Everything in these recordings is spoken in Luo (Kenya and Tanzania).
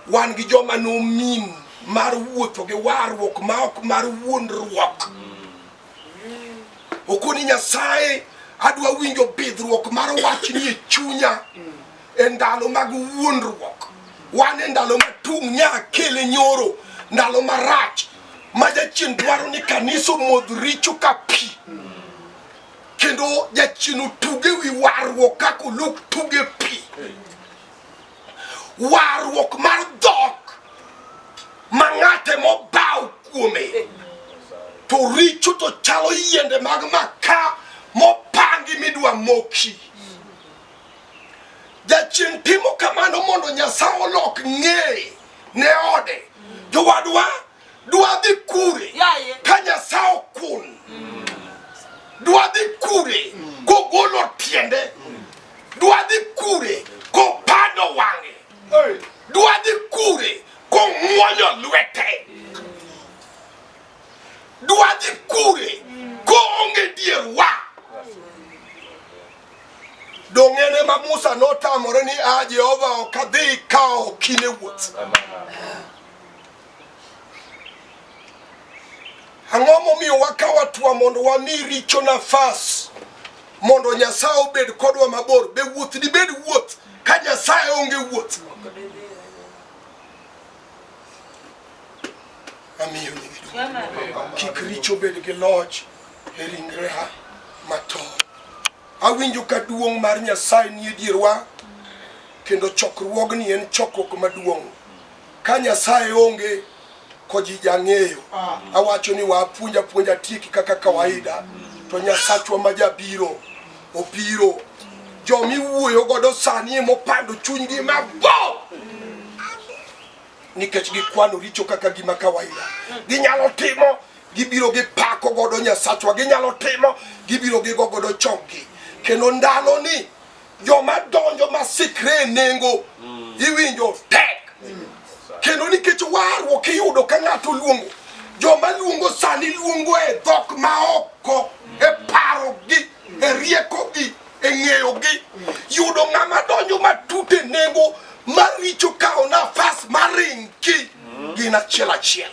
wan gi joma no min mar wuotho gi warruok ma ok mar wuondruok. Okoni Nyasaye adwa winjo bidhruok mar wachni e chunya e ndalo mag wuondruok. Wan e ndalo matung' nyakele nyoro, ndalo marach ma jachien dwaro ni kanisa modh richo ka pi, kendo jachien otuge wi warruok kaka oluk tuge pi. Warruok mar dhok ma ng'ate mobaw kuome, to richo to chalo yiende mag maka mopangi midwa moki. Jachien timo kamano mondo Nyasaye olok ng'eye ne ode. Jowadwa dwa dhi kure ka Nyasaye okun, dwa dhi kure kogolo tiende, dwa dhi kure kopando wang'e, dwa dhi kure kong'uonyo lwete, dwa dhi kure koonge dier wa. Dong'ene ma Musa notamore ni Jehova ok adhi kawo kine wuoth. Ang'o momiyo wakawo atwa mondo wami richo nafas mondo Nyasaye obed kodwa mabor? Be wuoth dibed wuoth ka Nyasaye onge wuoth? Amiyo ni kik richo bed gi loch e ringreha mato. Awinjo ka duong' mar Nyasaye ni e dierwa, kendo chokruogni en chokruok maduong'. Ka Nyasaye onge ko ji jang'eyo. Awacho ni wapuonja tiki kaka kawaida, to Nyasachwa majabiro obiro. Jomi wuoyo godo sani mopando chunygi mabor nikech gikwano richo kaka gima kawaida. Ginyalo timo, gibiro gipako godo Nyasachwa, ginyalo timo, gibiro gigo godo chokgi. Kendo ndalo ni joma donjo masikre nengo iwinjo tek. Kendo nikech warruok iyudo ka ng'ato luongo, joma luongo sani luongo e dhok maoko, e parogi, e riekogi, e ng'eyogi. Yudo ng'ama donjo matut e nengo maricho kao nafas maringi gin achiel achiel.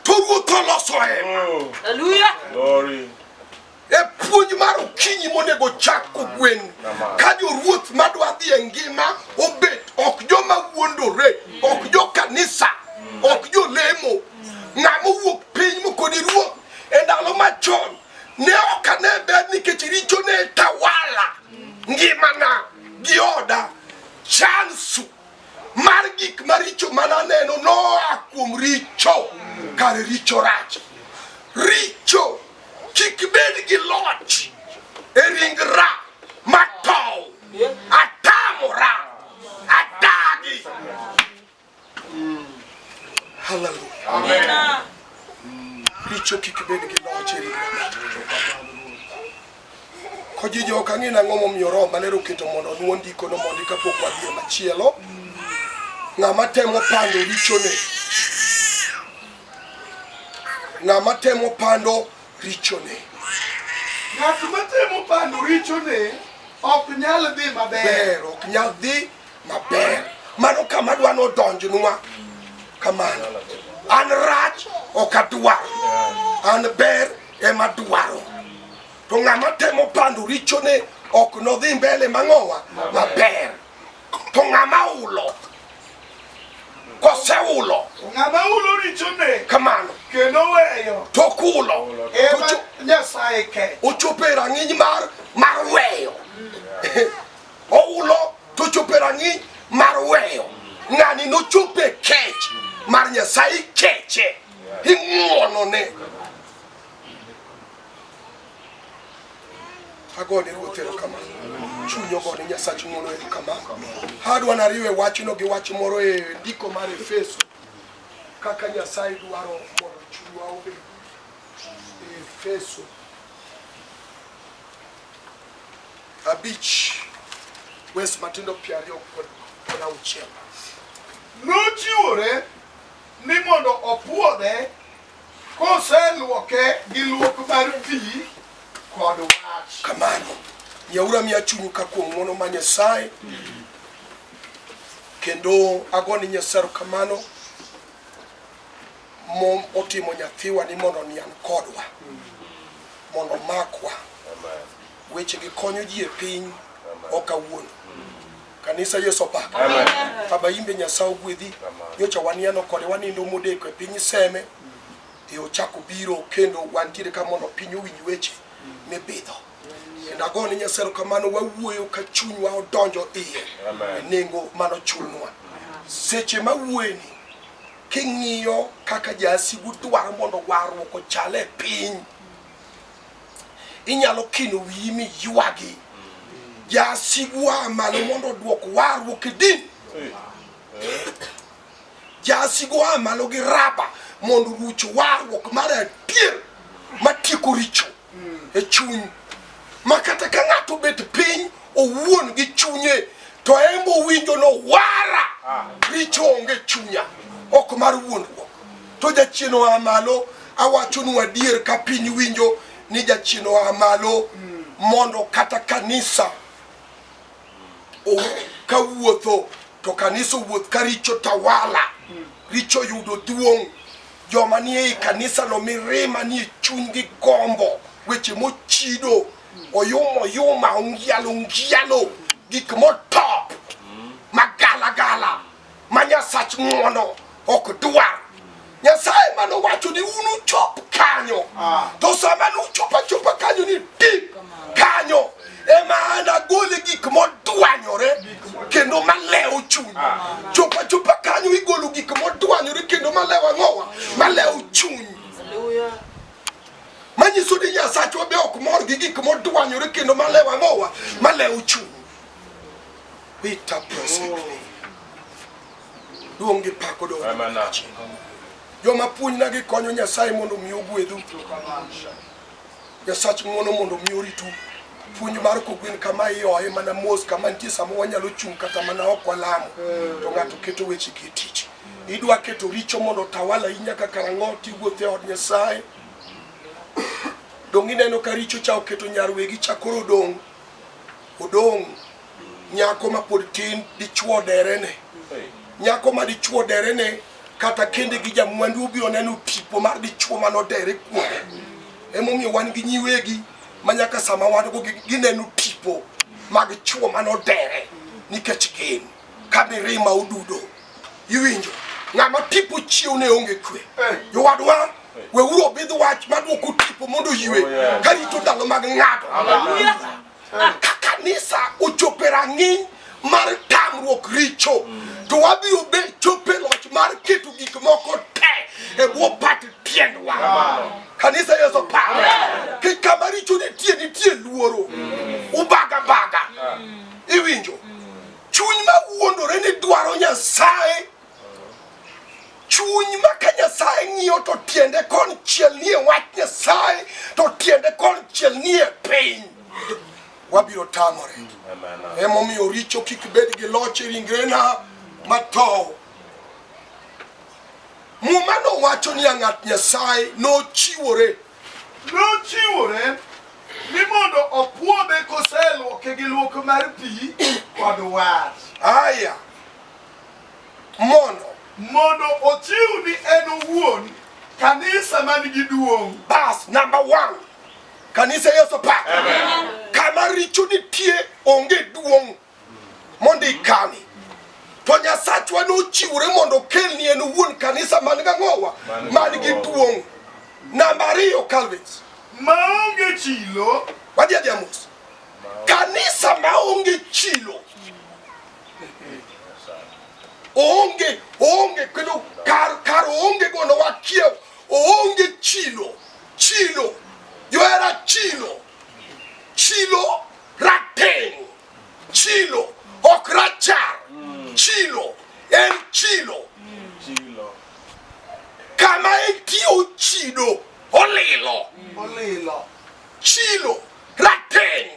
To Ruoth oloso hema. Hallelujah. Glory. E puonj mar okinyi monego chak kogwen, ka joruoth madwa dhi e ngima obet ok joma wuondore, ok jo kanisa, ok jo lemo, ng'ama wuok piny mokoni ruoth. E ndalo machon ne ok ane ber nikech richo ne tawala ngimana gi oda. Chansu mar gik maricho mananeno noa kuom richo, kare richo rach. Richo kik bed gi loch e ringra matou. Atamora adagi. Hallelujah. Amen. Richo kik bed gi loch e ringra. Koji joka ng'ina ng'o momiyo Roho Maler oketo mondo nuo ndiko no mondo kapok wadhi machielo. Ng'ama temo pando richone, ng'ama temo pando richone, ng'at matemo pando richone ok nyal dhi maber. ok nyal dhi maber. Mano kama dwa nodonjnwa kamano. An rach ok adwar, an ber ema dwaro. To ng'ama temo pando richone ok nodhi mbele mang'owa maber. To ng'ama ulo, koseulo, Ng'ama ulo richone kamano kendo weyo, tokulo, ema Nyasaye ke. ochopo e rang'iny mar weyo. Oulo tochopo e rang'iny mar weyo. Ng'ani nochopo e kech mar Nyasaye, keche ing'uonone. Agone Ruoth erokamano, chuny ogone Nyasach ng'uono erokamano. Adwa nariwe wachno gi wach moro e ndiko mar Efeso, kaka Nyasaye dwaro mondo chunywa obed. Efeso 5 wes matindo 26. Nochiwore ni mondo opuodhe koseluoke gi luok mar pi kod wach. Kamano, nyaura miya chunyu ka kuom ng'uono ma Nyasaye, kendo agoni Nyasaye kamano mom otimo nyathiwa ni mondo nian kodwa mondo makwa weche gi konyo ji e piny okawuono kanisa Yesu pa aba imbe Nyasaye gwedhi nyocha waniano kode wanindo modeko e piny seme e ochako biro kendo wantiere ka mondo piny owinj weche mibidho kendo agoni Nyasaye kamano wawuoyo ka chunywa odonjo iye e nengo mano chunwa seche mawuoyeni king'iyo kaka jasigu dwaro mondo warruok ochale piny inyalo kino wiyi mi ywagi jasigu amalo mondo duok warruok e din jasigu amalo gi raba mondo ruch warruok mar adier matieko richo e chuny makata ka ng'ato bet piny owuon gi chunye to embo winjo no wara richo onge chunya ok mar wuondruok to jachieno amalo awachonu adier ka piny winjo ni jachieno amalo mondo kata kanisa kawuotho to kanisa wuoth ka richo tawala richo yudo duong' joma nie kanisa no mirima nie chuny gi gombo weche mochido oyuma ongialo gik motop magala manyasach ng'wono ok dwar Nyasaye mano wacho ni unu chop kanyo to sama nuchopa kanyo ni tip kanyo ema gole gik modwanyore kendo maleo chuny chopa kanyo igolo gik modwanyore kendo malewa ng'owa maleo chuny manyiso ni Nyasaye be ok mor gi gik modwanyore kendo malewa ng'owa maleo chuny wita prosecute duongi pako do joma puonjna gi konyo Nyasaye mondo mi ogwedhu Nyasaye ng'wono mondo mi oritu puonj mar kogwen kama iyoe mana mos kama nitie sama wanyalo chung' kata mana ok walamo to ng'ato keto weche gi tich idwa keto richo mondo tawala inya kaka rang'o tiwuothe e od Nyasaye dong' ineno ka richo cha oketo nyarwegi chakoro odong' nyako ma pod tin dichuo derene nyako ma dichuo derene kata kende gi jamwandu obiro neno tipo mar dichuo manodere kuome emomiyo wan gi nyiwegi manyaka sama wan go gineno tipo mag chuo manodere nikech gin kamirima ududo iwinjo ng'ama tipo chiwo ne onge kwe jowadwa weuru obidh wach maduoko tipo mondo ywe karito ndalo mag ng'ato ka kanisa ochope rang'iny mar tamruok richo to wabiro be chope loch mar keto gik moko te e bwo pat tiendwa kanisa Yesu pa ke kama richo nitie luoro ubaga iwinjo chuny ma wuondore ni dwaro Nyasaye chuny ma ka Nyasaye ng'iyo to tiende kon chiel nie wach Nyasaye to tiende kon chiel nie piny wabiro tamore emomiyo richo kik bed gi loch e ringrena mato mumano wacho ni ng'at Nyasaye nochiwore ni mondo opuodhe koseluoke gi luok mar pi kod wach aya mondo ochiw ni en owuon kanisa man gi duong' bas number 1 kanisa Yesu pa kama richo nitie onge duong' mondo ikani to Nyasachwa nochiwore mondo kelni en owuon kanisa man ga ng'owa man gi duong' namba 2 Calvins maonge chilo wadia diamos kanisa maonge chilo onge kendo kar onge gono wakiew onge chilo yoera chilo rateng chilo ok rachar chilo en chilo kama entiyo chido olilo chilo rateng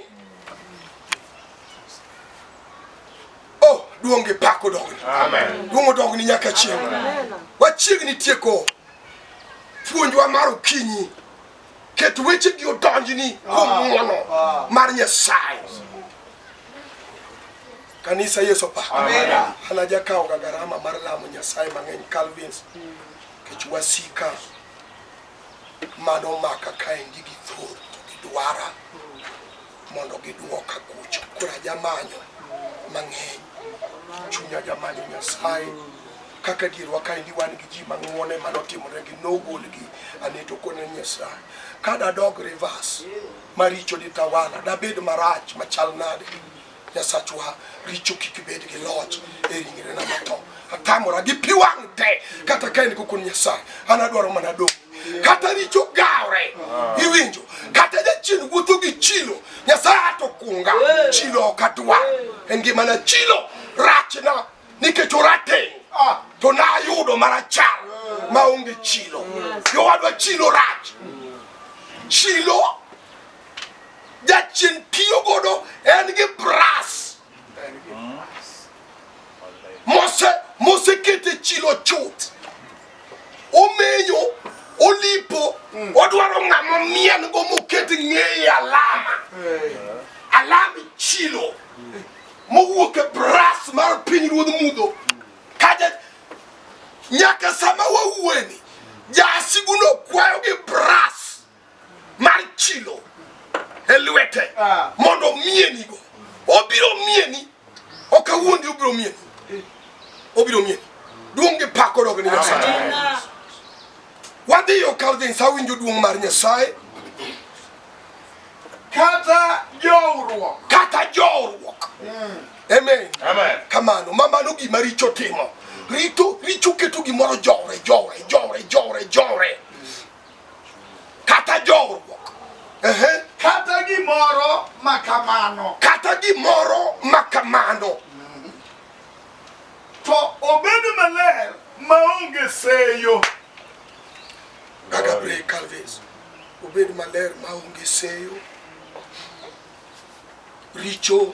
duonge pako dogni duongo dogni nyaka chieng wachiegni tieko puonjwa mar okinyi ket weche gi odonjni kuom ng'wono mar Nyasaye Kanisa Yesu pa. Amen. Halaja kao garama mar lamo Nyasaye mang'eny Calvins. Kech wasika mano maka kaendi gi thor to gidwara mondo giduoka kucho. Kura jamanyo mang'eny. Chunya jamanyo Nyasaye. Kaka girwa kaendi wan gi ji mang'wone manotimore gi nogolgi aneto kone Nyasaye. Kada dog reverse maricho ditawala dabed marach machal nade. Nyasachwa richo kik bed gi loch e ringre na mato. Atamora gi piwang te kata kaendi kokon Nyasaye. An adwaro mana dong. Kata richo gawre iwinjo kata jachien wuotho gi chilo Nyasaye atokunga chilo okadwa engimana chilo rachna nikech orateng' to na ayudo marachar maonge chilo. Jowadwa chilo rach. Chilo jachien tiyo godo en gi brass mose kete chilo chuth omenyo olipo odwaro ng'amo mien go moket ng'eye alama chilo mowuok e brass mar pinyruodh mudho kaja nyaka sama wawueni jasiguno kwayo gi brass mar chilo e lwete mondo mienigo obiro mieni okawuondi obiro mieni duong' gi pako dog ni Nyasaye. Wadhiyo Calvins awinjo duong' mar Nyasaye kata jowruok. Amen. Kamano mamano gima richo timo. Richo keto gimoro jowre. Kata jowruok. Kata gimoro makamano. To obed maler maonge seyo. Gabriel Calvins obed maler maonge seyo. Richo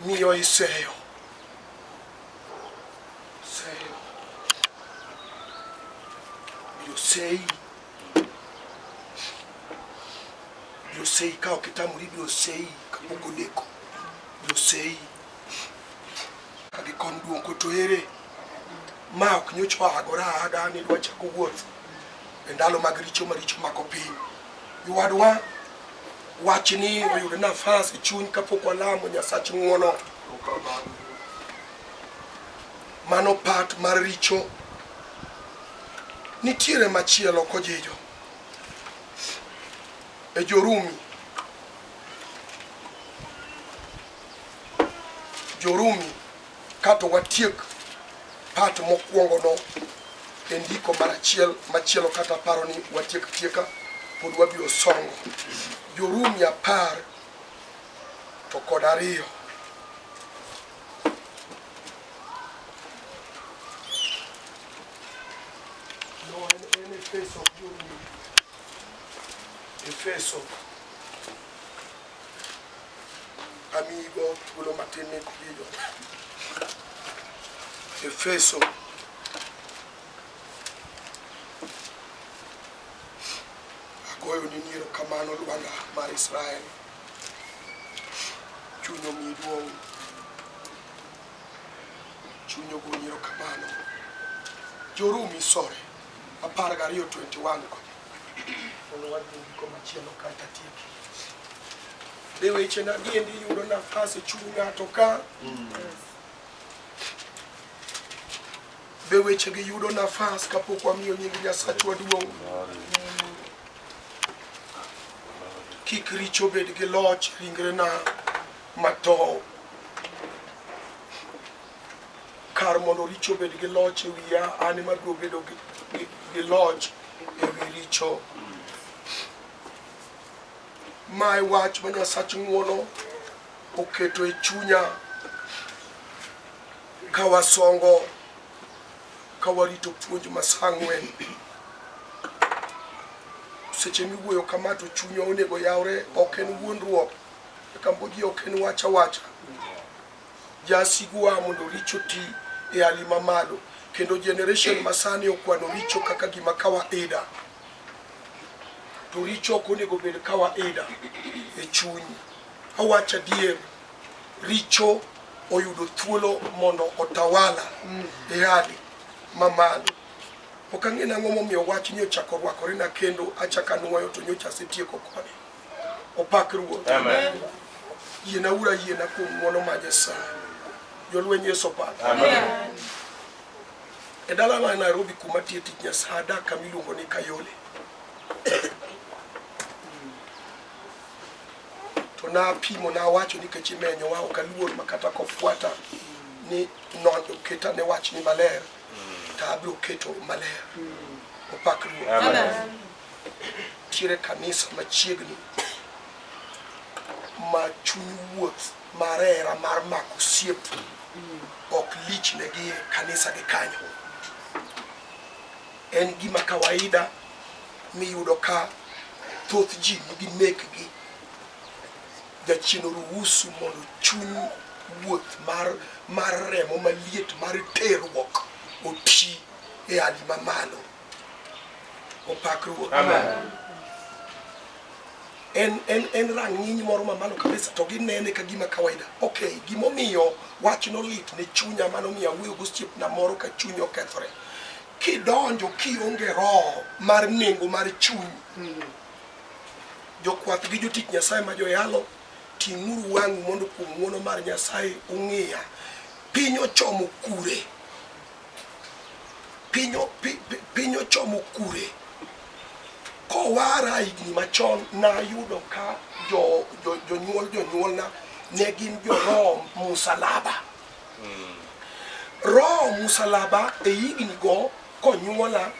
miyo iseyo. Biro sei kao kitamuri biro sei kapoko deko. Biro sei kagi kon duong' koto ere ma ok nyocho aga ni dwa chako wuoth e ndalo mag richo maricho mako piny. Yuwadwa wachni oyudo nafas e chuny kapok walamo Nyasach ng'wono. Mano part mar richo nitiere machielo kojijo e Jorumi kato watiek part mokwongo no e ndiko machielo kata paro ni watiek tieka pod wabiro songo. Jorumi 10 to kod 2. Efeso amigo tulo matene kujo. Efeso agoyo ni niro kamano lwanda mar Israel. Chunyo miduong'. Chunyo go niro kamano. Jorumi 12:21 de weche na giendi yudo nafas e chuny ng'ato ka. Be weche gi yudo nafas kapok wamiyo nying Nyasachwa duong'. Kik richo bed gi loch ringre na mato. Kar mondo richo bed gi loch e wiya an madwa bedo gi loch e wi richo. Mai wach ma Nyasach ng'wono oketo e chunya kawasongo kawarito puonj masang'wen. Seche miwuoyo kama to chunya onego yawre, ok en wuondruok Kambodia ok en wacha. Jasigwa mondo richo ti e alima malo kendo generation masani okwano richo kaka gima kawaida. To richo ok onego bed kawaida e chuny. Awacha dier richo oyudo thuolo mondo otawala e hali mamalo. Ok ang'e nang'o momiyo wach ni ochako rwakore na kendo achaka nuoyo to nyocha asetieko kode. Opak Ruoth. Amen. Yiena ura yiena kuom ng'wono ma Nyasaye. Jolweny Yesu opak. Amen. E dala ma Nairobi kuma tiyo tich Nyasaye adak kama iluongo ni Kayole. To napimo nawacho nikech imenyowa ok aluor makata kofuata ni nono keta ne wach ni maler ta abiro keto maler. Opak Ruoth. Amen. Tiere kanisa machiegni ma chuny wuoth marera mar mako osiep ok lich negi kanisa gi kanyo. En gima kawaida miyudo ka thoth ji nigi mekgi jachien ruhusu mondo chuny wuoth mar remo maliet mar terruok oti e hali mamalo. Opak Ruoth. Amen. En rang'iny moro mamalo kabisa to ginene ka gima kawaida. Okay, gimomiyo wach no lit ne chunya manomiyo awuoyo gosiepna moro ka chuny okethore. Kidonjo kionge roho mar nengo mar chuny. Jokwath gi jotich Nyasaye ma joyalo ting'uru wang'u mondo kuom ng'wono mar Nyasaye ung'iya. Piny ochomo kure. Piny ochomo kure. Kowara higni machon nayudo ka jonyuolna ne gin jo roho musalaba. Roho musalaba e higni go konyuola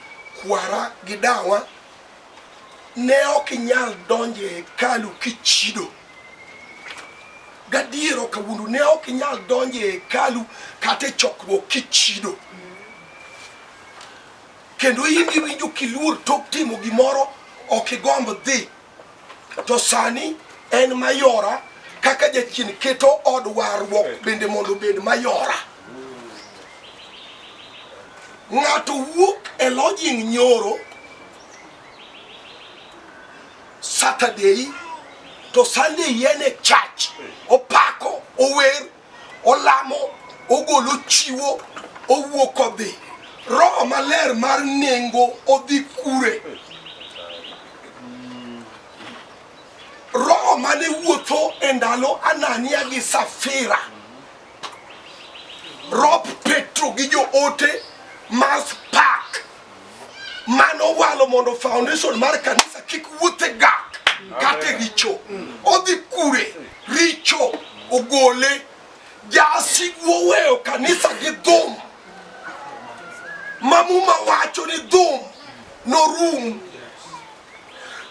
kwara gi dawa ne ok inyal donje e hekalu kichido. Gadiero kawuono ne ok inyal donje e hekalu kata e chokruok kichido. Kendo in iwinjo kiluor tok timo gimoro ok igomb dhi. To sani en mayora kaka jachien keto od warruok bende mondo bed mayora. Ng'ato wuok e lodging nyoro Saturday to Sunday yen e church. Opako, ower, olamo, ogolo chiwo, owuok odhi. Roho maler mar nengo odhi kure. Roho mane wuotho e ndalo Anania gi Safira. Rob Petro gi jo ote Mass Park. Mano walo mondo foundation mar kanisa kik wuothe gak kate richo. Odhi kure, richo, ogole. Jasi weyo kanisa gi dhum. Mamuma wacho ni dhum no room.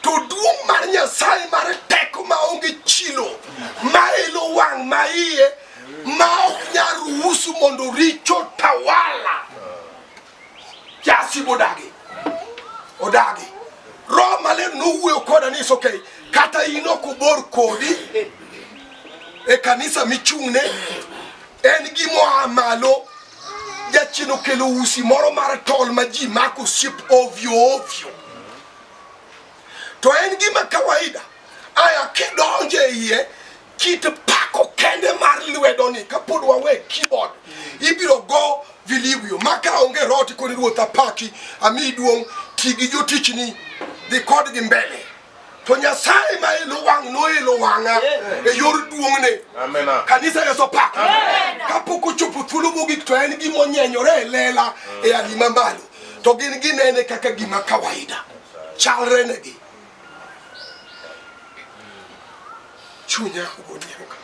To duong' mar Nyasaye mar teko maonge chilo ma elo wang' ma iye ma ok nyal ruhusu mondo richo tawala. Jasi bodagi. Odagi. Roho maler nowuoyo koda ni okay, kata in ok obor kodi e kanisa michung'ne en gimoa malo. Jachien okelo usi moro mar tol ma ji mako osiep ovyo. To en gima kawaida. Aya kidonje iye kit pako kende mar lwedo ni kapod wawe keyboard. Ibiro go vilibyo maka onge roti koni ruoth apaki ami duong' tigi jotich ni dhi kodgi mbele. To Nyasaye ma elo wang' no elo wang'a e yor duong'ne. Amen. Kanisa Yesu pak. Kapok ochopo thuolo mogik to en gima onyenyore e lela e hali mamalo. To gin ginene kaka gima kawaida. Chalre negi. Chunya ugoniero ka.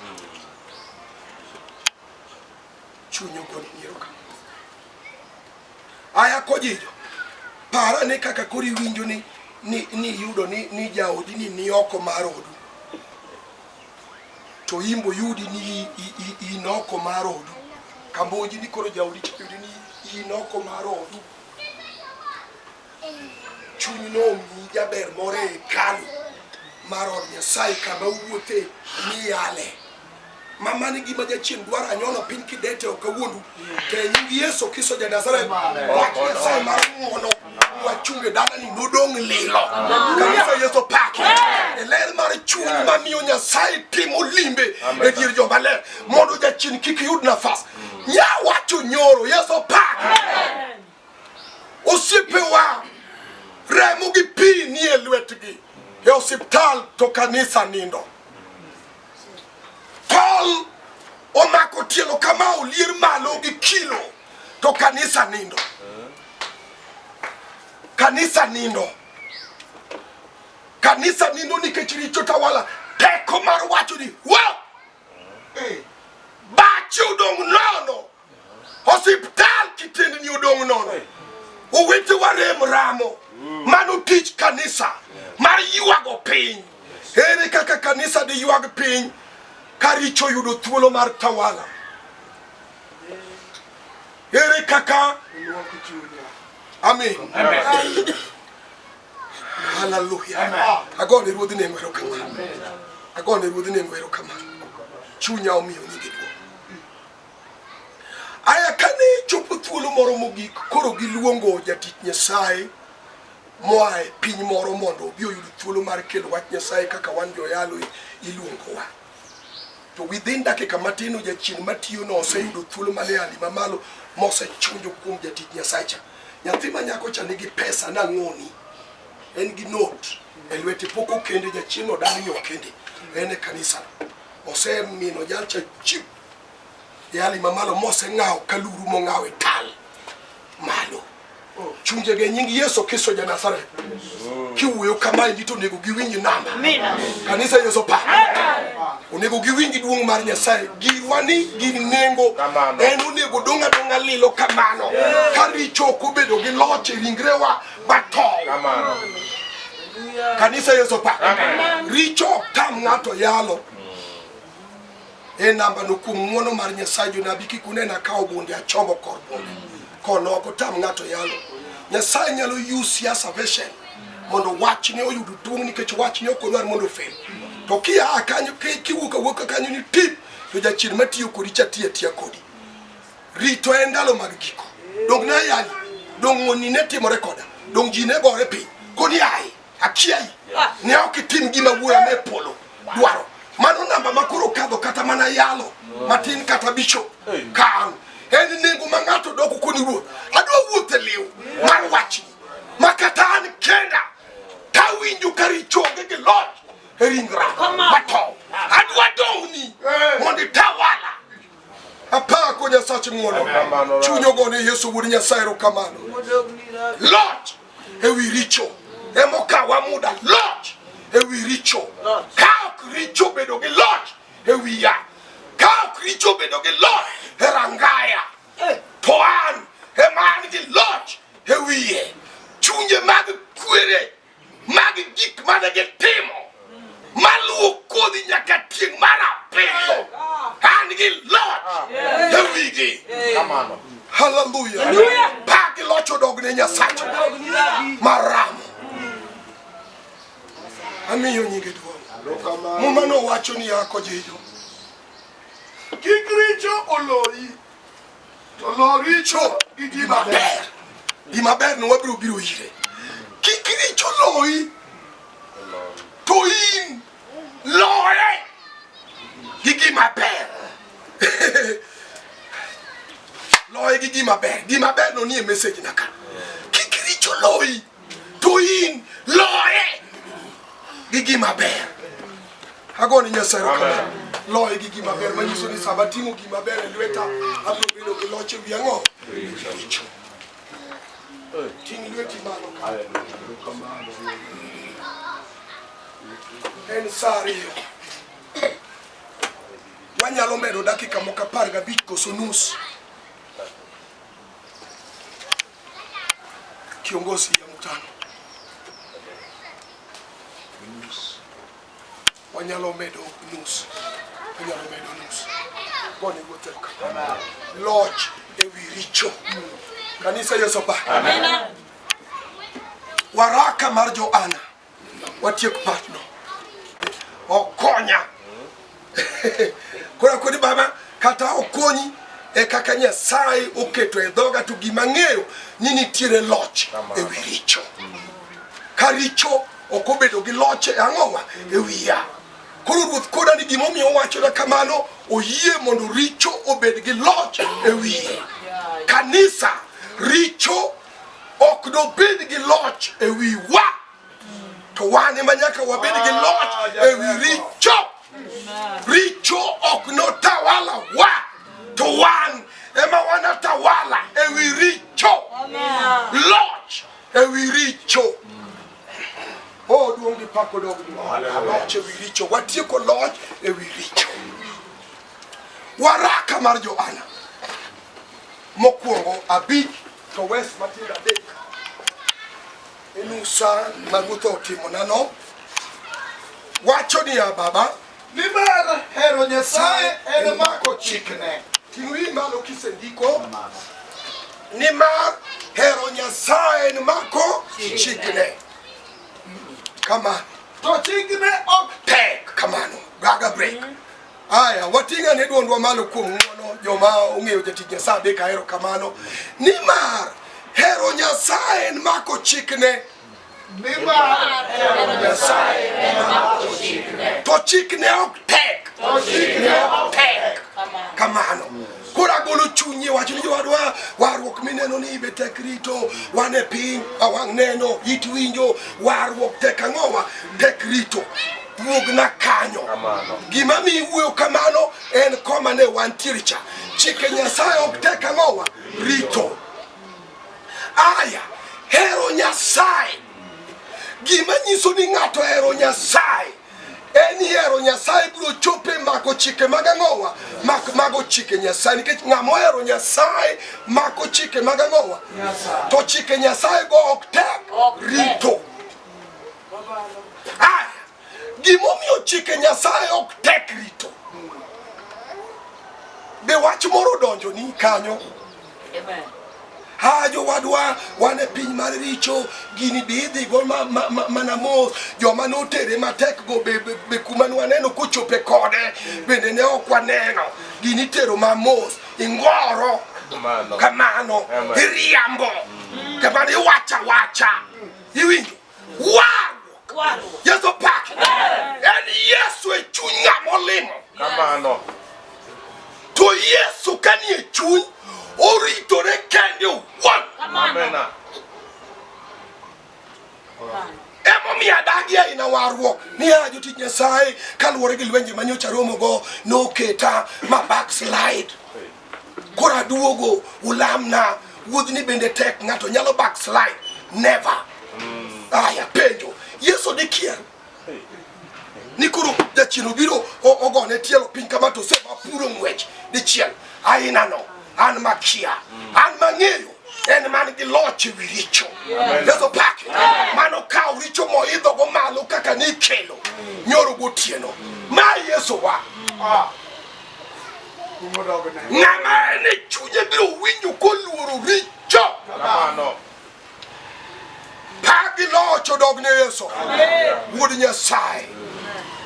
Chunya ugoniero ka. Aya kojijo. Para ne kaka kori winjo ni yudo ni jaodi ni oko mar odu. To imbo yudi ni inoko mar odu. Kamboji ni koro jaodi yudi ni inoko mar odu. Chunyi no mi jaber more e kalu. Maror Nyasaye kama wuothe ni yale. Mama ni gima jachien dwara anyono piny kidete okawuondu. Te nyingi Yesu Kristo ja Nazareth. Wach Nyasaye mar ng'wono wachunge dala ni nodong' lilo. Kanisa Yesu pak. opaki. Ler mar chuny mamiyo Nyasaye timo limbe e dier joma ler mondo jachien kik yud nafas. Nya wacho nyoro Yesu opaki. Osiepewa remo gi pi ni e lwetgi e osiptal to kanisa nindo. Paul omako tielo kama olier malo gi kilo to kanisa nindo. Kanisa nindo. Kanisa nindo nikech richo tawala teko mar wacho ni wow. Bachi udong nono. Hospital kitende ni udong nono. Owete warem ramo. Mano tich kanisa mar yuago piny. Ere kaka kanisa di yuag piny karicho yudo thuolo mar tawala. Ere kaka Amen. Amen. Hallelujah. Agone ruodhi ne ngwero kama. Agone ruodhi ne ngwero kama. Chunya omiyo nyingi duong'. Aya kane chopo thuolo moro mogik koro giluongo jatich Nyasaye moae piny moro mondo obi oyud thuolo mar kelo wach Nyasaye kaka wan joyalo iluongowa. To within dakika matino jachien matiyo no oseyudo thuolo mane ali mamalo mosechunjo kuom jatich Nyasaye cha. Nyathi ma nyako cha nigi pesa nang'oni. En gi note e lwete poko kende jachien odani yo kende. En kanisa. Osemino jalcha chip. Yali mamalo mose ng'ao kaluru mo ng'ao e tal. Malo. Chunje ge nying Yesu Kristo ja Nazareth. Kiwuyo kama ndito nego giwinyi namba. Kanisa Yesu pa. Onego giwinji duong' mar Nyasaye. Girwani gin nengo. En onego donga lilo kamano. Karicho kobedo gi loch e ringrewa bato. Kanisa Yesu pa. Richo tam ng'ato yalo. E namba no kuom ng'wono mar Nyasaye jonabi kik unena ka obunde achombo kor bunde. Kono ko tam ng'ato yalo. Nyasaye nyalo use ya salvation mondo wach ne oyudo duong' nikech wach ne ok odwar mondo fel. To kia kanyo kiwuok kanyo ni tip to jachien matiyo kodi cha tiya kodi. Rito en ndalo mag giko. Dong na yali, dong ng'oni ne timore koda, dong ji ne gore piny. Koni ai, achiai. Ne ok itim gima wuoya me polo dwaro. Mano namba makoro kadho kata mana yalo matin kata bicho kan. En nengo ma ng'ato doko koni ruoth. Adwa wuothe liw mar wachni. Makata an kenda tawinjo karichoge gi loch e ringra bato. Adwa dongni mondo tawala. Apako Nyasache ng'wono. Chunyo gone Yesu wuod Nyasaye erokamano. Loch ewi richo emokawa muda. Loch ewi richo. Ka ok richo bedo gi loch ewi ya. Ka ok richo bedo gi loch e rangaya. To an eman gi loch ewiye. Chunje mag kwere mag gik mane gitimo maluwo kodhi nyaka tieng' mar apilo. An gi loch ewigi. Hallelujah. Pagi loch odogne Nyasache maramo. Amiyo nyinge duong'. Muma no wacho ni yako jijo. Kik richo olori. To loricho gi gima ber. Gima ber no wabiro biro ire. Kik richo loi. To in lore gi gima ber. Loe gi gima ber. Gima ber no nie message naka. Kik richo loi. To in lore gi gima ber. Agoni Nyasaye erokamano. Loe gi gima ber manyiso ni sabatimo gima ber e lweta abiro bedo gi loch ewi ang'o? Richo. Ting' lweti malo ka. En sa ariyo. Wanyalo medo dakika moko 15 koso nus. Kiongozi ya mkutano. Wanyalo medo nus. Wanyalo medo nus. Boni gotelka. Loch ewi richo. Kanisa Yesu pa. Amen. Waraka mar Joana. Watiek partno. Okonya. Kora kodi baba kata okonyi e kaka Nyasaye oketo e dhoga to gima ng'eyo ni nitiere loch ewi richo. Ka richo ok obedo gi loch ang'owa e wiya. Koro ruoth koda ni gimomiyo wachona kamano, oyie mondo richo obed gi loch e wiye. Kanisa richo ok dobed gi loch e wiwa, to wan ema nyaka wabed gi loch e wi richo. Richo ok notawala wa, to wan ema wanatawala e wi richo. Loch e wi richo. Oh, duong' gi pako dog loch e wi richo. Watieko loch e wi richo. Waraka mar Johana mokwongo 5 to wes matindo 3 e nusa ma ruoth otimona no. Wacho niya, Baba, nimar hero Nyasaye en mako chikne. ting'i malo kisendiko. Nimar hero Nyasaye en mako chikne. Kamano. To chikne ok Tek kamano. Gaga break. Aya, watinga ne duondwa malo kuom ng'uono joma ong'eyo jatich Nyasaye be ka hero kamano. Nimar hero Nyasaye en mako chikne. nimar hero Nyasaye en mako chikne. To chikne ok tek. To chikne ok tek. Kamano. Kora golo chunye wacho ni jowadwa warruok mineno ni be tek rito, wan e piny awang' neno it winjo warruok tek ang'owa tek rito. Wuogna kanyo. Gima mi wuoyo kamano en koma ne wantiere cha. Chike Nyasaye ok tek ang'owa rito. Aya, hero Nyasaye. Gima nyiso ni ng'ato hero Nyasaye en hero Nyasaye biro chope mako chike mag ang'owa mago chike Nyasaye, nikech ng'ama hero Nyasaye mako chike mag ang'owa to chike Nyasaye go ok tek rito. Aya, gimomiyo chike Nyasaye ok tek rito, be wach moro donjo ni kanyo. Ha jowadwa wan e piny mar richo, gini be idhigo mana mos. Joma notere matek go be kuma nwaneno kochope kode bende ne ok waneno. Gini tero mamos, ingoro kamano, iriambo kamano, iwacha wacha, iwinjo waru. Yesu pak en Yesu e chuny ng'ama olimo kamano. To Yesu kanie chuny oritore kende owuon. Amena. Emomiyo adagi aina warruok ni jotich Nyasaye kaluwore gi lwenje manyocha romogo noketa ma backslide. Kora duogo ulamna wuodhni bende tek, ng'ato nyalo backslide. Never. Aya, penjo Yesu dikier ni koro jachien obiro ogone tielo piny kama to sema puro ng'wech dichiel aina no. An makia, an mang'eyo en man gi loch ewi richo. Yesu pake mano kawo richo moidho go malo kaka nikelo nyoro gotieno. Ma Yesu wa ng'ama en e chunye biro winjo koluoro richo. Pagi loch odogne Yesu wuod Nyasaye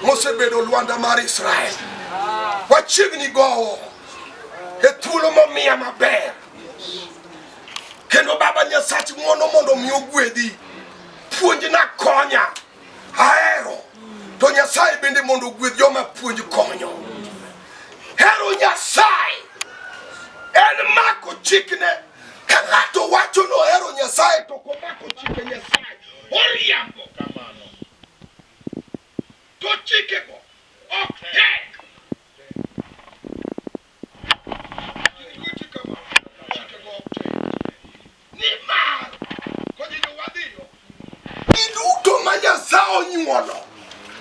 mosebedo Lwanda mar Israel. Wachiegni gowo e thuolo momiya maber, kendo Baba Nyasach ng'wono mondo mi ogwedhi, puonjna konya. Ahero to Nyasaye bende mondo ogwedh joma puonj konyo. Hero Nyasaye en mako chikne. Ka ng'ato wacho no hero Nyasaye to komako chike Nyasaye oriambo kamano. To chikego ok tek. Nimar kodino wadhiyo giduto ma Nyasaye onyuolo,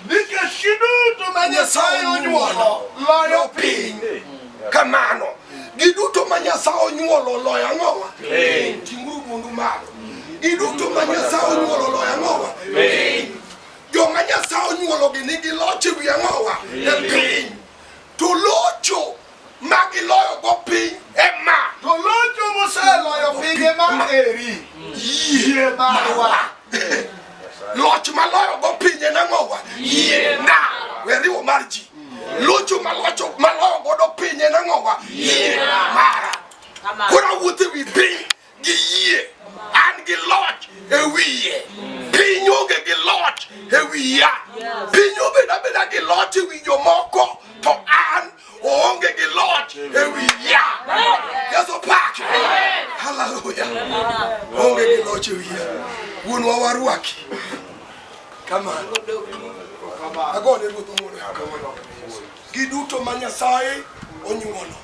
nikech giduto ma Nyasaye onyuolo loyo piny. Kamano giduto ma Nyasaye onyuolo loyo ang'owa. Ting'uru duondu malo. Giduto ma Nyasaye onyuolo loyo ang'owa. Joma Nyasaye onyuolo gi nigi loch ewi ang'owa e piny. To locho ma giloyo go piny ema. To locho moseloyo pinje ma eri yie marwa. Loch maloyo go pinje nang'owa yie na weriwo mar ji. Locho maloyo godo pinje nang'owa yie mara. Kora wuothe wi piny gi yie, an gi loch e wiye. Piny onge gi loch wiya. Piny obed abeda gi loch e wi jomoko to an oonge gi loch e wiya. Yeso pake. Hallelujah. Oonge gi loch e wiya. Wuonwa warwaki. Kamano. Agone ruoth muore. Giduto ma Nyasaye onyuolo.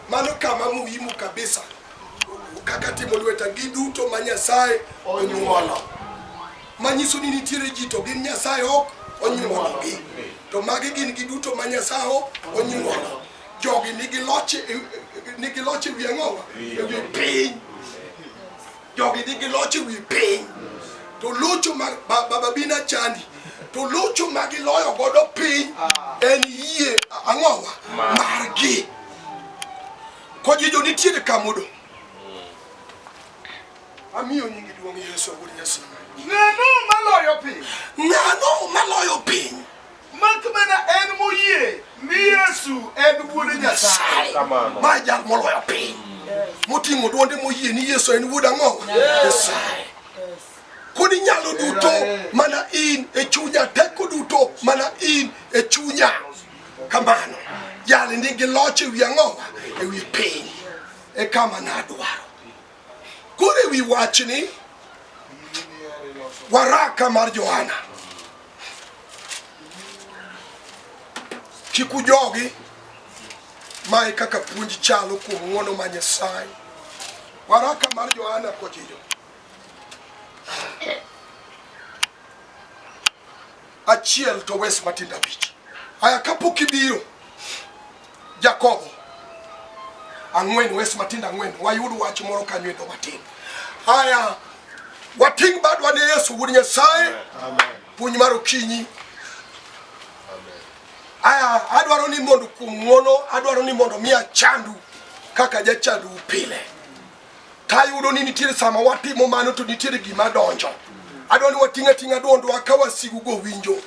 Mano kama muhimu kabisa. Kaka timo lweta giduto ma Nyasaye onyuolo. Manyiso ni nitiere ji to gin Nyasaye ok onyuolo gi. To magi gin giduto ma Nyasaye onyuolo. Jogi nigi loch wi ang'owa e wi piny. Jogi nigi loch e wi piny. To locho ma Baba Bina chandi. To locho ma giloyo godo piny en yie ang'owa margi. Kojijo nitiere kamudo. Amiyo nyingi duong' Yesu wuod Nyasaye. Ng'ano maloyo piny? Ng'ano maloyo piny? Mak mana en moyie ni Yesu en wuod Nyasaye. Ma jal moloyo piny. Moting'o duonde moyie ni Yesu en wuod ang'owa Nyasaye. Kodi nyalo duto mana in e chunya, teko duto mana in e chunya. Kamano jal nigi loch e wi ang'owa e wi piny. E kama nadwaro. Koro e wi wachni waraka mar Johana. Kiku jogi mae kaka puonj chalo kuom ng'wono ma Nyasaye. Waraka mar Johana kojijo. Achiel to wes matindo abich. Aya kapok ibiro Jakobo 4 wes matindo 4 wayud wach moro kanyo endo matin. Aya wating badwa ne Yesu wuod Nyasaye. Amen. Puonj mar okinyi. Aya adwaro ni mondo kuom ng'wono adwaro ni mondo miya chandu kaka jachandu pile. Tayudo ni nitiere sama watimo mano to nitiere gima donjo. Adwaro ni watinga tinga duondwa ka wasigu go winjo.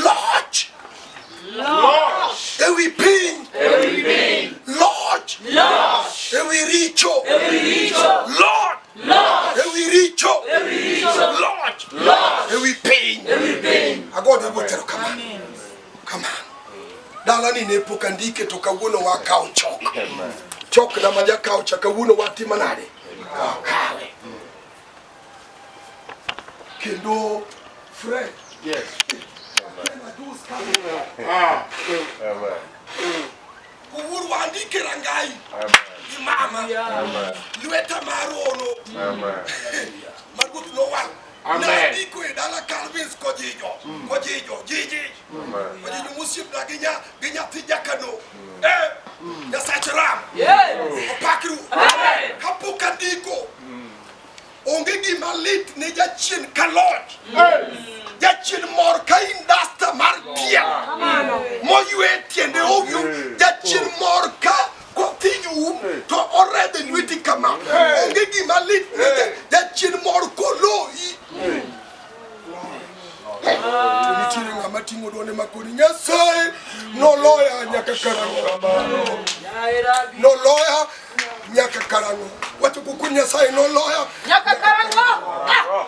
Loch. Ewi piny. Loch. Ewi richo. Lord. Ewi richo. Loch. Ewi piny. Agone botero kamano. Kamano. Dala ni ne pok andike to kawuono wakao chok. Chok na maja kao cha kawuono watima nade. Kawe. Kendo Fred. Yes. Amen. Kuwuru andike rangai. Amen. Mama. Amen. Lueta marono. Amen. Magut no one. Amen. Ndiko dala Calvins kojijo. Kojijo, jiji. Amen. Kojijo musip na ginya tijakano. Ya sacharam. Yes. Opakiru. Amen. Kapuka ndiko. Onge gima lit ne jachien kalot. Jachien mor ka indasta mar pia. Moywe tiende ovyo. Jachien mor ka kotinyu to orede lwiti kama. Onge gima lit ne jachien mor koloi. Nitire ng'ama ting'o duonde makoni Nyasaye noloya nyaka karang'o. Noloya nyaka karang'o. Wacho kuku Nyasaye noloya nyaka karang'o.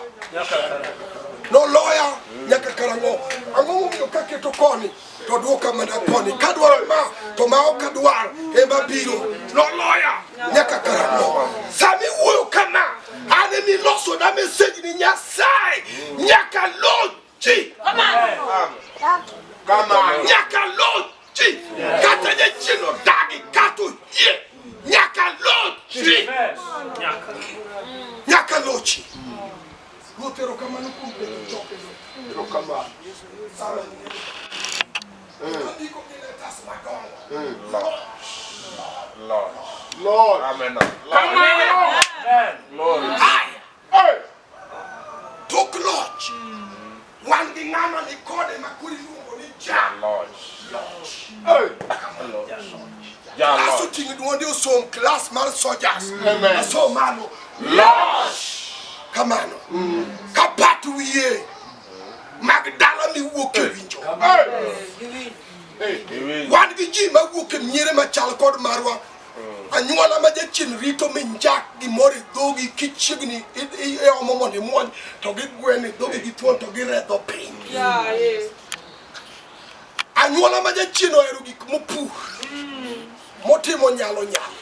Noloya nyaka karang'o. Ang'o momiyo kaketo koni to duoka mana koni. Kadwaro ma to ma ok adwar ema biro. Noloya nyaka karang'o. Sami wuoyo kama ane miloso na message ni Nyasaye nyaka lochi. Kama nyaka lochi. Kata nyechino dagi kato ye. Nyaka lochi. Nyaka lochi. Lutero kama nukumbe choke. Ero kama. Sala. Ndiko kile tasma gongo. Lord. Amen. Amen. Lord. Hey. Tok loch. Wan gi ng'ama ni kode makuri luongo ni Lord. Hey. Laso tingi duonde osom class mar soldiers. Amen. So mano. Lord. Kamano. Kapatu wiye. Magdala mi wuoke winjo. Wan gi ji ma wuoke miere machal kod marwa. Anyuola ma jachien rito minjak gi mori dhogi kichiegni e omo mondo imuony to gi gwene dhogi gi thuon to gi redho piny. Anyuola ma jachien ohero gik mopur motimo nyalo nyalo.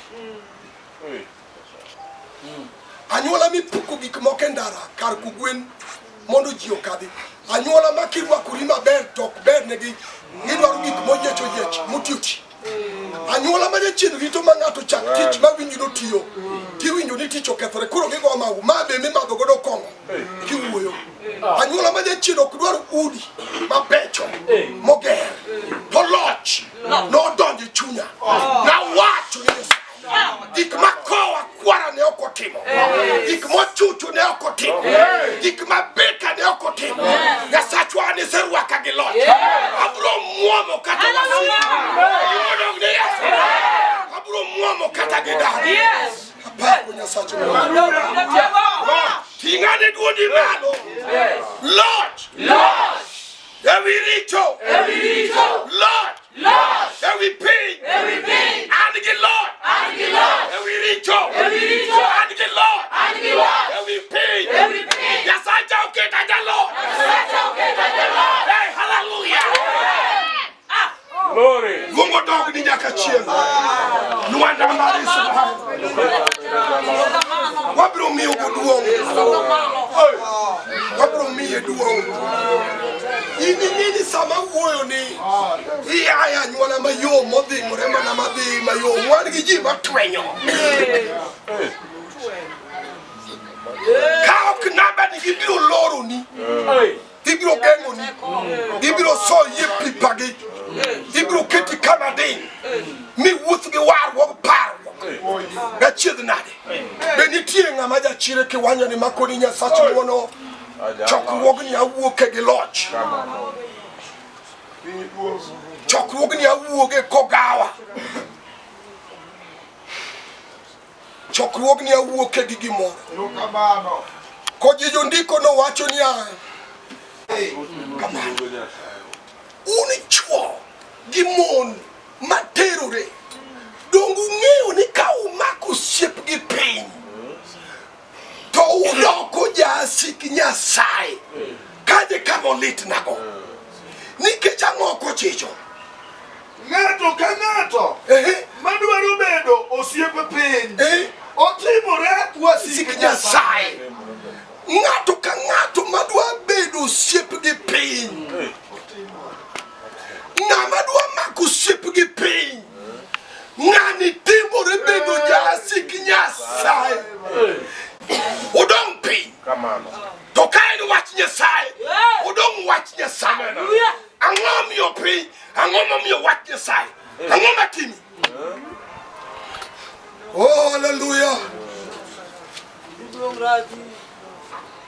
Anyuola mipuko gik moko e ndara kar kugwen mondo ji okadhi. Anyuola ma kirwakori maber to ok ber negi, gidwaro gik moyiech oyiech motioti. Anyuola ma jachien rito ma ng'ato chak tich ma winjo notiyo, tiwinjo ni tich okethore, koro gigo mawu ma be mimadho godo kong'o kiwuoyo. Anyuola ma jachien ok dwar udi mabecho moger, to loch nodonjo e chunya. Nawacho ni gik ma kowa kwara ne ok otimo, gik mochucho ne ok otimo, gik mabeka ne ok otimo. Nyasachwa ne serwaka gi loch. Abro muomo kata abro muomo kata gedari. Apako Nyasacho. Tingane duodi malo. Loch. Every richo. Loch. Every pain. And the Lord. Every richo. And the Lord. Every pain. Yes, I don't get the Lord. Hey, hallelujah. Glory. Gungo dog ni nyakachien. Luanda marisa. Wabro mi oguduong. Wabro mi eduong. Ini sama woyo ni. Iya nyuola mayo modhi morema na madhi mayo. Wan gi ji matwenyo. Ka ok namba ni gibiro loro ni. Gibiro gengo ni. Gibiro so ye pipagi. Gibiro keti kama din. Mi wuth gi war wog par. Gachiedh nade. Benitie ng'ama jachire kiwanyo ni makoni Nyasacho wono. Chokruok ni awuok gi loch. Chokruok ni awuok e kogawa. Chokruok ni awuok gi gimoro. Koji jondiko no wacho ni kamano. Uni chuo gi mon materore. Dongu ng'eyo ni ka umako siep gi piny to uloko jasik Nyasaye kaje kama lit nago. Nikech ang'o kochicho? Ng'ato ka ng'ato madwaro bedo osiepe piny otimore wasik Nyasaye. Ng'ato ka ng'ato madwa bedo osiep gi piny, ng'ama dwa mako osiep gi piny, ng'ani timore bedo jasik Nyasaye. Udong piny to ka en wach Nyasaye, udong wach Nyasaye. Ang'o miyo piny, ang'o momiyo wach Nyasaye, ang'o matimi? Oh, hallelujah.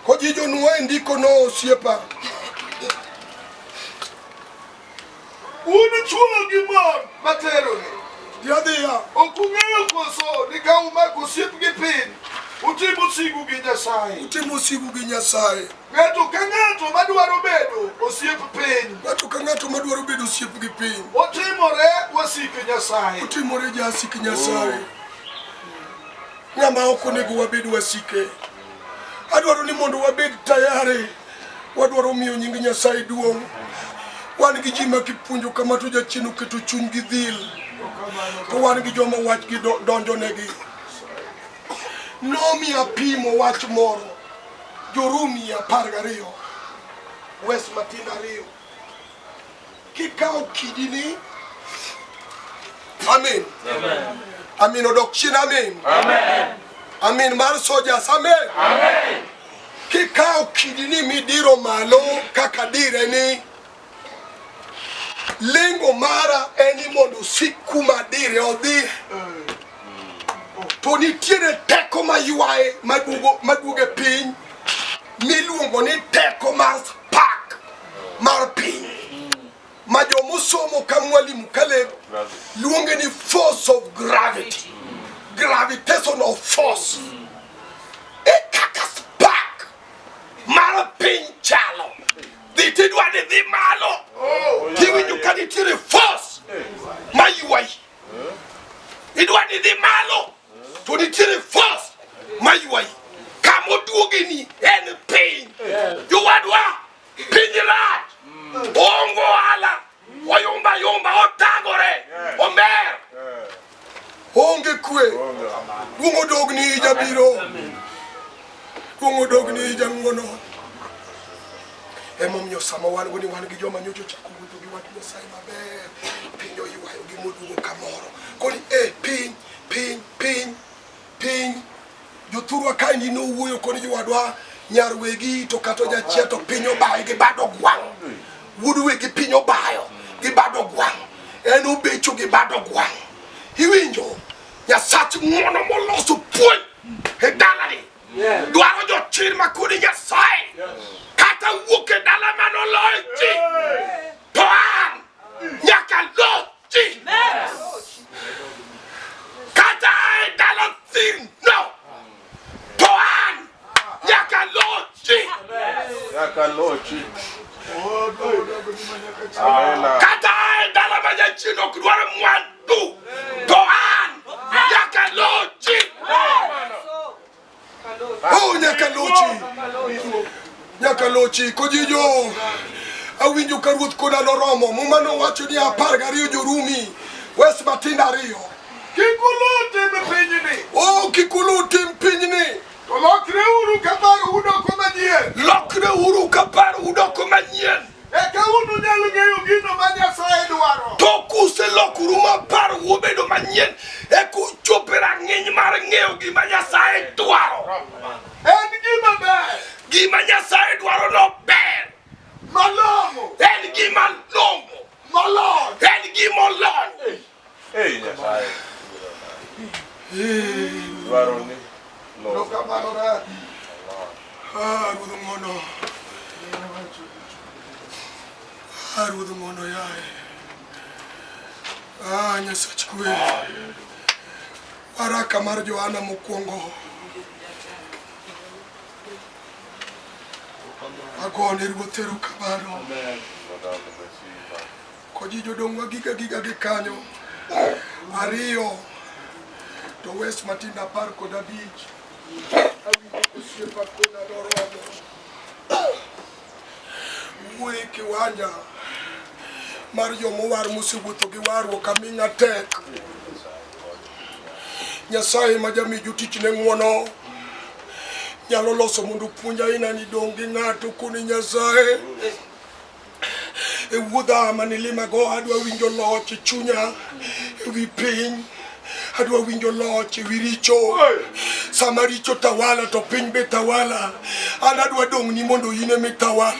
Koji nuo ndiko no osiepa. Uni chuo gi mon materore. Yadhiya. Okung'eyo koso ni ka umako osiep gi piny utimo sigu gi Nyasaye. Utimo sigu gi Nyasaye. Ng'ato ka ng'ato madwaro bedo osiep piny. Ng'ato ka ng'ato madwaro bedo osiep gi piny. Otimore wasik Nyasaye. Otimore jasik Nyasaye. Ng'ama ok onego wabed wasike. Adwaro ni mondo wabed tayari. Wadwaro miyo nying Nyasaye duong'. Wan gi ji ma kipuonjo kama to jachien oketo chuny gi dhil. To wan gi joma wach gi donjo negi. Nomiya pimo wach moro. Jorumi 12. Wes matin 2. Kikawo kidini. Amen. Amen odok chien amen. Amen mar sojas amen. Kikawo kidini midiro malo kaka dire ni lengo mara eni mondo sikuma dire odhi. To nitiere teko ma yuaye maduoge piny miluongo ni teko mar spark mar piny ma jomosomo ka Mwalimu Caleb luonge ni force of gravity, gravitational force. E kaka spark mar piny chalo dhi tidwa ni dhi malo tiwinjo ka nitiere force ma yuayi. Idwa ni dhi malo to nitiere force ma yuayi. Kama oduoge ni en piny. Jowadwa piny rach. Ongo ala. Oyumba yumba otagore. Omer. Onge kwe. Dungo dogni jabiro. Dungo dogni jangono. Emom yo sama wan woni wan gi joma nyocho chakugo gi wat yo sai maber. Pinyo yuayo gi mudugo kamoro. Koni piny. Jothurwa ka ni no wuoyo koni jowadwa nyar wegi to kato jachia to pinyo bayo gi bado gwang. Wudu wegi pinyo bayo gi bado gwang. En obecho gi bado gwang. Iwinjo Nyasach ng'wono moloso puonj e dalani. Dwaro jochir makudi Nyasaye. Kata wuok e dala manoloyo ji. To an nyaka lochi. Kata e dala thirno. To an nyaka lochi. Kata e dala manyachino ok dwaro mwandu. To an nyaka lochi. Oh, nyaka lochi. Nyaka lochi. Kojijo awinjo ka ruoth koda noromo. Mumano wacho ni 12 jorumi. Wes matin ariyo. Kikuluti mpinyini. Oh, kikuluti mpinyini. To lokre uru kaparo udoko manyien. Lokre uru kaparo udoko manyien. Eka unu nyalo ng'eyo gino ma Nyasaye dwaro. To kuse lokuru maparo ubedo manyien. Eku chope rang'iny mar ng'eyo gima Nyasaye dwaro. En gima ber. Gima Nyasaye dwaro no ber. Malong'o. En gima long'o. Molony. En gima olony. Nyasaye. Dwaro ni. Lokamano ra. Ruodh ng'wono. Ruodh ng'wono yaye. Nyasach kwe. Baraka mar Johana mokwongo. Agone ruoth erokamano. Koji jodongwa giga gi kanyo. Ariyo. To wes matin 15. Awinjo osiepa koda noromo. Wuoye kiwanja mar jomowar mosewuotho gi warruok aming'a tek. Nyasaye ma jamiju tich ne ng'wono nyalo loso mondo puonj aina ni dong' gi ng'ato kone Nyasaye. E wuodha manilimago adwa winjo loch e chunya ewi piny. Adwa winjo loch ewi richo. Sama richo tawala to piny be tawala. An adwa dong' ni mondo in ema tawala.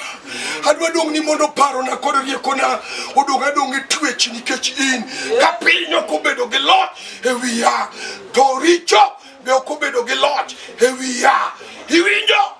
Adwa dong' ni mondo parona kod riekona adong' e twech nikech in. Ka piny ok obedo gi loch ewi ya, to richo be ok obedo gi loch ewi ya. Iwinjo?